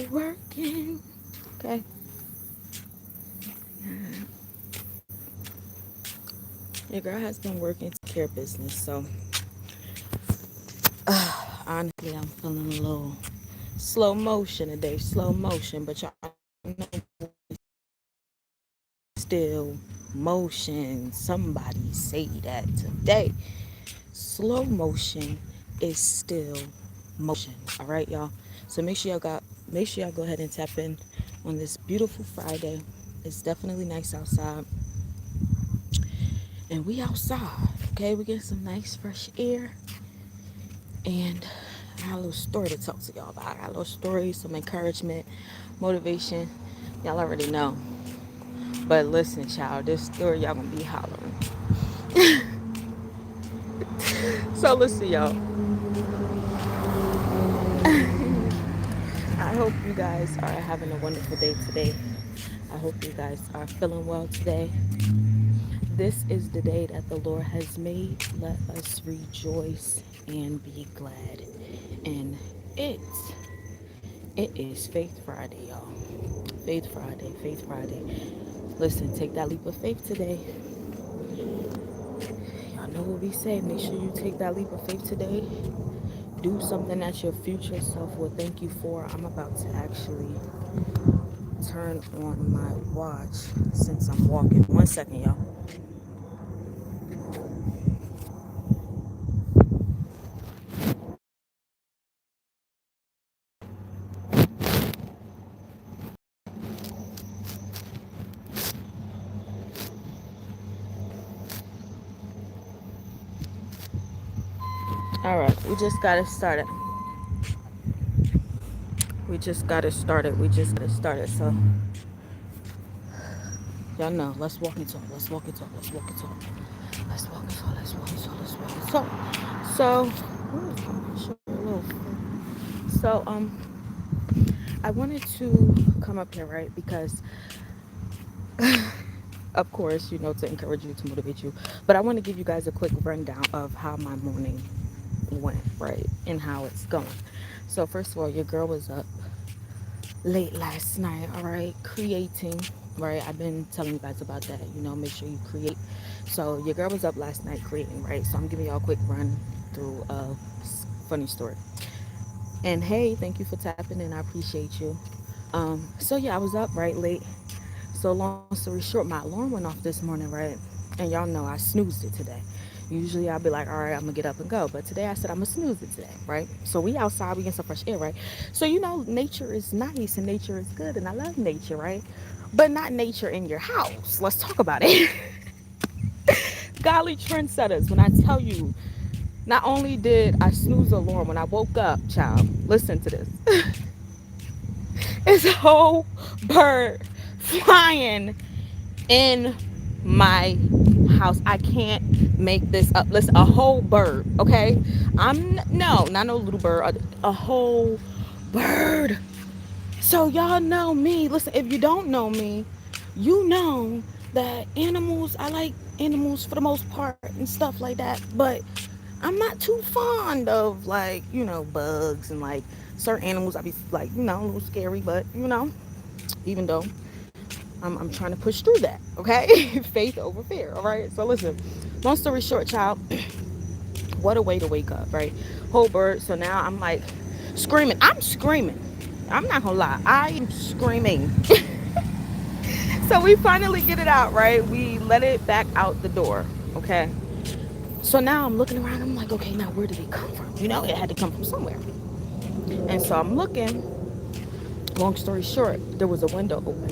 working. Okay. Your girl has been working to care business, so honestly, I'm feeling a little slow motion today. Slow motion, but y'all know still motion. Somebody say that today. Slow motion is still motion. All right, y'all. So make sure y'all go ahead and tap in on this beautiful Friday. It's definitely nice outside. And we outside. Okay, we get some nice fresh air. And I got a little story to talk to y'all about. I got a little story, some encouragement, motivation. Y'all already know. But listen, child, this story y'all gonna be hollering. So listen, y'all. I hope you guys are having a wonderful day today. I hope you guys are feeling well today. This is the day that the Lord has made. Let us rejoice and be glad. And it it is Faith Friday, y'all. Faith Friday, Faith Friday. Listen, take that leap of faith today. Y'all know what we say. Make sure you take that leap of faith today. Do something that your future self will thank you for. I'm about to actually turn on my watch since I'm walking. 1 second, y'all. All right, we just got it started. We just got it started. We just got it started. So y'all know. Let's walk and talk. Let's walk and talk. Let's walk and talk. Let's walk and talk. Let's walk and talk. Let's walk and talk. So, so I wanted to come up here, right? Because of course, to encourage you, to motivate you. But I want to give you guys a quick rundown of how my morning went, right? And how it's going. So first of all, your girl was up late last night, all right, creating, right? I've been telling you guys about that, make sure you create. So your girl was up last night creating, right? So I'm giving y'all a quick run through a funny story. And hey, thank you for tapping in. I appreciate you. So yeah, I was up right late. So long story short, my alarm went off this morning, right? And y'all know I snoozed it today. Usually I'll be like, all right, I'm gonna get up and go. But today I said I'm gonna snooze it today, right? So we outside, we get some fresh air, right? So nature is nice and nature is good, and I love nature, right? But not nature in your house. Let's talk about it. Golly trendsetters, when I tell you, not only did I snooze the alarm when I woke up, child, listen to this. It's a whole bird flying in my house. I can't make this up. Listen, a whole bird, okay? No, not no little bird, a whole bird. So y'all know me. Listen, if you don't know me, you know that animals, I like animals for the most part and stuff like that, but I'm not too fond of bugs and like certain animals. I be like, a little scary, but even though I'm trying to push through that, okay? Faith over fear, all right? So listen, long story short, child, what a way to wake up, right? Whole bird. So now I'm like screaming. I'm screaming. I'm not gonna lie. I am screaming. So we finally get it out, right? We let it back out the door, okay? So now I'm looking around. I'm like, okay, now where did it come from? It had to come from somewhere. And so I'm looking. Long story short, there was a window open.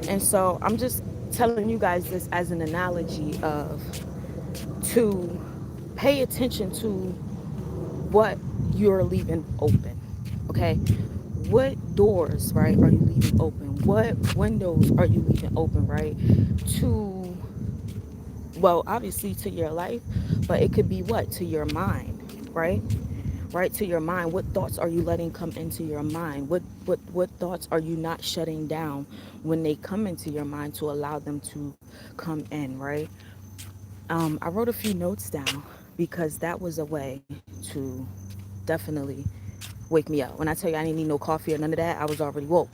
And so I'm just telling you guys this as an analogy of to pay attention to what you're leaving open. Okay? What doors, right, are you leaving open? What windows are you leaving open, right? To, well, obviously to your life, but it could be what? To your mind, right? Right, to your mind. What thoughts are you letting come into your mind? What thoughts are you not shutting down when they come into your mind to allow them to come in, right? I wrote a few notes down because that was a way to definitely wake me up. When I tell you I didn't need no coffee or none of that, I was already woke.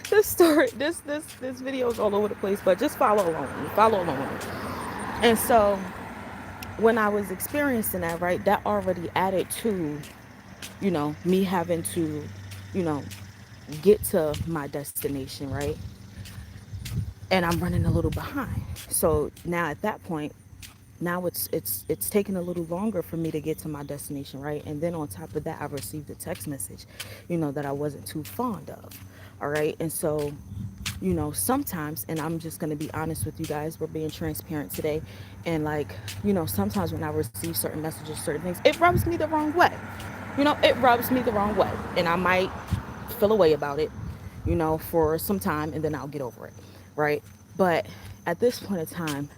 This story, this video is all over the place, but just follow along. Follow along. And so when I was experiencing that, right, that already added to, me having to, you know, get to my destination, right? And I'm running a little behind. So now at that point, now it's taking a little longer for me to get to my destination, right? And then on top of that, I received a text message, that I wasn't too fond of. All right. And so, sometimes, and I'm just going to be honest with you guys, we're being transparent today. And like, sometimes when I receive certain messages, certain things, it rubs me the wrong way. It rubs me the wrong way. And I might feel away about it, for some time, and then I'll get over it. Right. But at this point in time,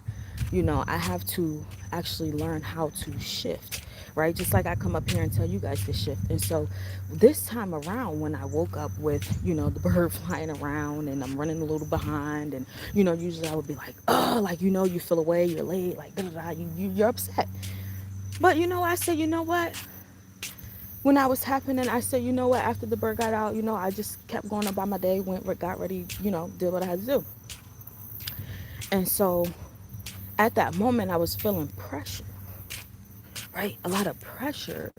I have to actually learn how to shift, right? Just like I come up here and tell you guys to shift. And so this time around, when I woke up with, the bird flying around and I'm running a little behind, and, usually I would be like, oh, like, you feel away, you're late, like, da da da, you're upset. But, I said, you know what? When I was happening, I said, you know what? After the bird got out, I just kept going about my day, got ready, did what I had to do. And so at that moment, I was feeling pressure, right? A lot of pressure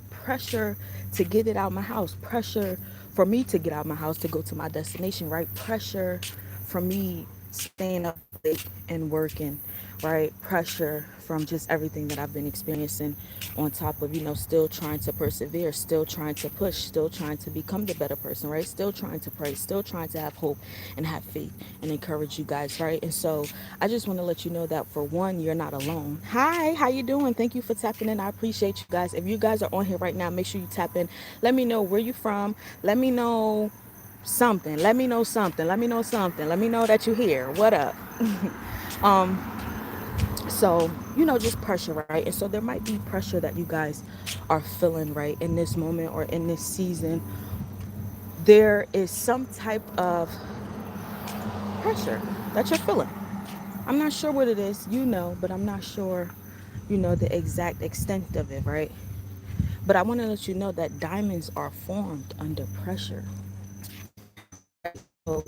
to get it out my house, pressure for me to get out my house to go to my destination, right? Pressure for me staying up late and working, right? Pressure from just everything that I've been experiencing, on top of, still trying to persevere, still trying to push, still trying to become the better person, right? Still trying to pray, still trying to have hope and have faith and encourage you guys, right? And so I just want to let you know that, for one, you're not alone. Hi, how you doing? Thank you for tapping in. I appreciate you guys. If you guys are on here right now, make sure you tap in. Let me know where you from. Let me know something. Let me know something. Let me know something. Let me know that you're here. What up? um so, just pressure, right? And so there might be pressure that you guys are feeling, right, in this moment or in this season. There is some type of pressure that you're feeling. I'm not sure what it is, but I'm not sure, the exact extent of it, right? But I want to let you know that diamonds are formed under pressure. So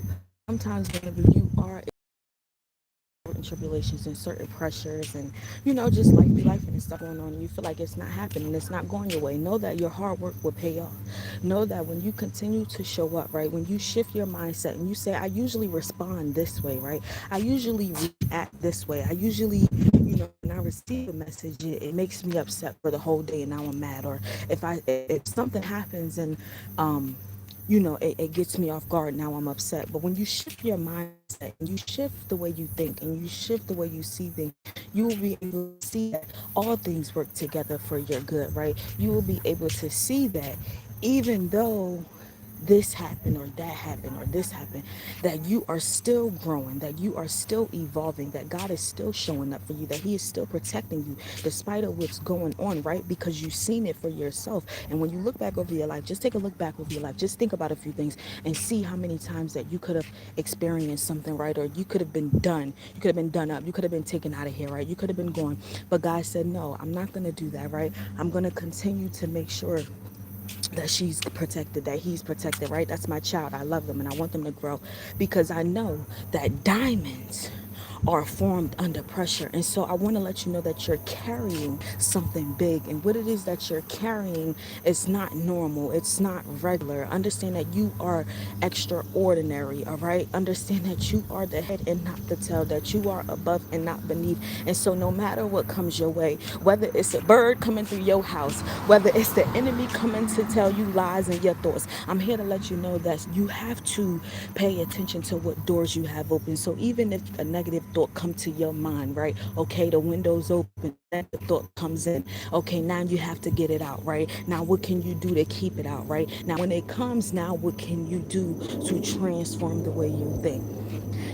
sometimes whenever you are in tribulations and certain pressures, and just life be life and stuff going on, and you feel like it's not happening, it's not going your way, know that your hard work will pay off. Know that when you continue to show up, right, when you shift your mindset and you say, I usually respond this way, right, I usually react this way, I usually, when I receive a message, it makes me upset for the whole day and now I'm mad. Or if something happens and it gets me off guard, now I'm upset. But when you shift your mindset and you shift the way you think and you shift the way you see things, you will be able to see that all things work together for your good, right? You will be able to see that even though this happened or that happened or this happened, that you are still growing, that you are still evolving, that God is still showing up for you, that He is still protecting you despite of what's going on, right? Because you've seen it for yourself. And when you look back over your life, just take a look back over your life, just think about a few things and see how many times that you could have experienced something, right? Or you could have been done, you could have been done up, you could have been taken out of here, right? You could have been gone, but God said, no, I'm not going to do that, right? I'm going to continue to make sure that she's protected, that he's protected, right? That's my child. I love them and I want them to grow, because I know that diamonds are formed under pressure. And so I want to let you know that you're carrying something big, and what it is that you're carrying is not normal, it's not regular. Understand that you are extraordinary, all right? Understand that you are the head and not the tail, that you are above and not beneath. And so no matter what comes your way, whether it's a bird coming through your house, whether it's the enemy coming to tell you lies and your thoughts, I'm here to let you know that you have to pay attention to what doors you have open. So even if a negative thought come to your mind, right? Okay, the window's open, that thought comes in. Okay, now you have to get it out, right? Now what can you do to keep it out, right? Now when it comes, now what can you do to transform the way you think?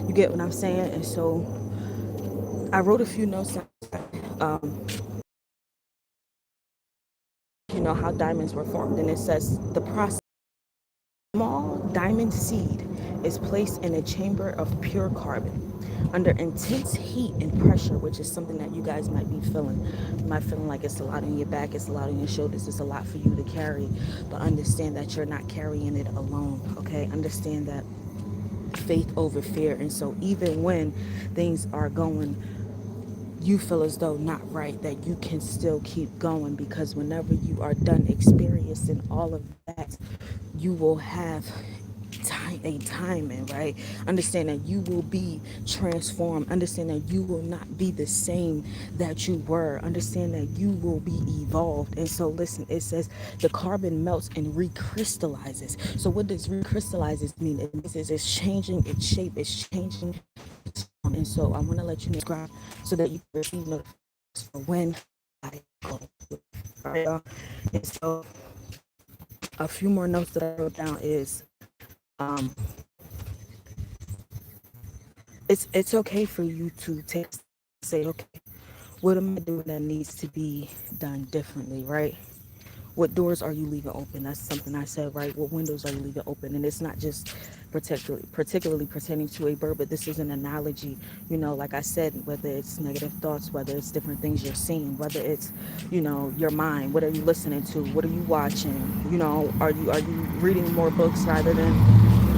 You get what I'm saying? And so I wrote a few notes, um, how diamonds were formed, and it says the process. Small diamond human seed is placed in a chamber of pure carbon under intense heat and pressure, which is something that you guys might be feeling. You might feeling like it's a lot on your back, it's a lot on your shoulders, it's a lot for you to carry. But understand that you're not carrying it alone. Okay, understand that faith over fear. And so even when things are going, you feel as though not right, that you can still keep going, because whenever you are done experiencing all of that, you will have a timing, right? Understand that you will be transformed. Understand that you will not be the same that you were. Understand that you will be evolved. And so listen, it says the carbon melts and recrystallizes. So what does recrystallizes mean? It means it's changing its shape, it's changing its form. And so I want to let you know, subscribe, so that you can receive notifications for when I go. All right, y'all. And so a few more notes that I wrote down is um, it's okay for you to take, say, okay, what am I doing that needs to be done differently, right? What doors are you leaving open? That's something I said, right? What windows are you leaving open? And it's not just particularly pertaining to a bird, but this is an analogy. You know, like I said, whether it's negative thoughts, whether it's different things you're seeing, whether it's, you know, your mind, what are you listening to, what are you watching? You know, are you reading more books rather than,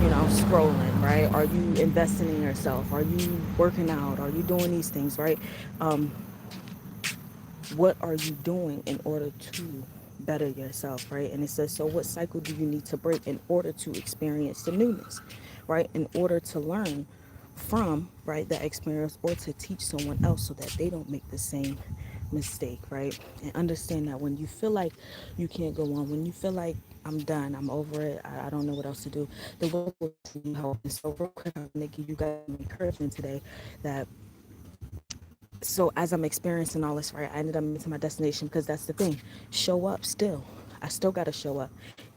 you know, scrolling, right? Are you investing in yourself? Are you working out? Are you doing these things, right? Um, what are you doing in order to better yourself, right? And it says, so what cycle do you need to break in order to experience the newness, right? In order to learn from, right, that experience, or to teach someone else so that they don't make the same mistake, right? And understand that when you feel like you can't go on, when you feel like I'm done, I'm over it, I don't know what else to do, the world will help. And so real quick, I'm going to give you guys some encouragement today that, so as I'm experiencing all this, right, I ended up getting to my destination, because that's the thing. Show up still. I still got to show up.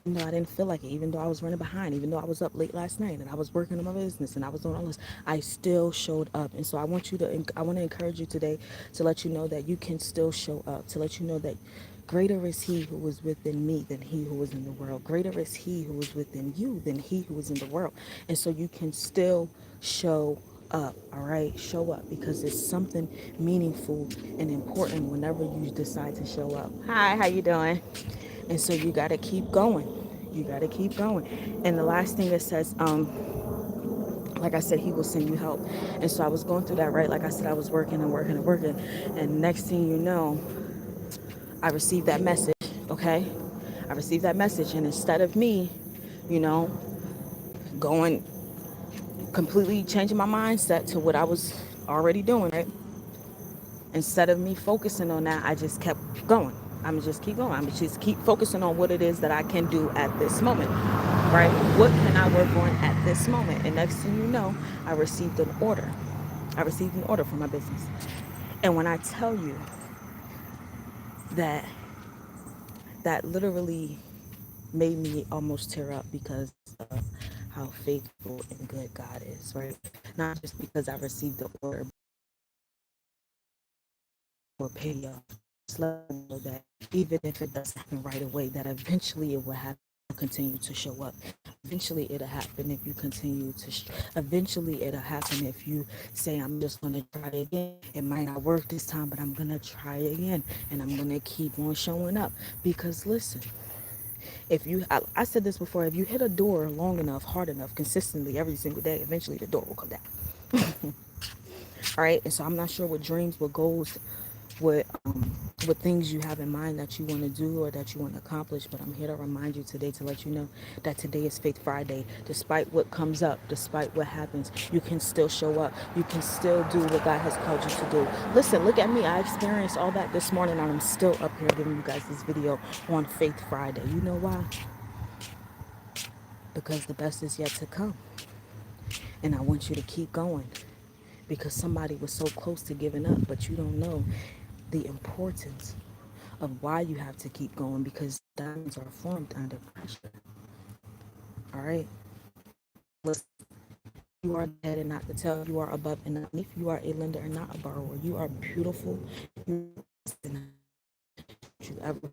Even though I didn't feel like it, even though I was running behind, even though I was up late last night and I was working on my business and I was doing all this, I still showed up. And so I want to encourage you today to let you know that you can still show up, to let you know that greater is he who is within me than he who is in the world. Greater is he who is within you than he who is in the world. And so you can still show up. All right, show up, because it's something meaningful and important whenever you decide to show up. Hi, how you doing? And so you got to keep going. You got to keep going. And the last thing it says, like I said, he will send you help. And so I was going through that, right? Like I said, I was working and working and working, and next thing you know, I received that message. Okay, I received that message, and instead of me, you know, going completely changing my mindset to what I was already doing, right? Instead of me focusing on that, I just kept going. I'm just keep going. I'm just keep focusing on what it is that I can do at this moment, right? What can I work on at this moment? And next thing you know, I received an order. I received an order for my business. And when I tell you that, that literally made me almost tear up because of how faithful and good God is, right? Not just because I received the order or payoff. Just let them know that even if it doesn't happen right away, that eventually it will happen. Continue to show up. Eventually it'll happen if you continue to. Eventually it'll happen if you say, "I'm just gonna try again. It might not work this time, but I'm gonna try again, and I'm gonna keep on showing up." Because listen, if you, I said this before, if you hit a door long enough, hard enough, consistently every single day, eventually the door will come down. All right, and so I'm not sure what dreams, what goals, what things you have in mind that you want to do or that you want to accomplish, but I'm here to remind you today, to let you know that today is Faith Friday. Despite what comes up, despite what happens, you can still show up. You can still do what God has called you to do. Listen, look at me. I experienced all that this morning, and I'm still up here giving you guys this video on Faith Friday. You know why? Because the best is yet to come, and I want you to keep going, because somebody was so close to giving up, but you don't know the importance of why you have to keep going, because diamonds are formed under pressure. All right. Listen, you are the head and not the tail. You are above and not beneath. You are a lender and not a borrower. You are beautiful. You are ever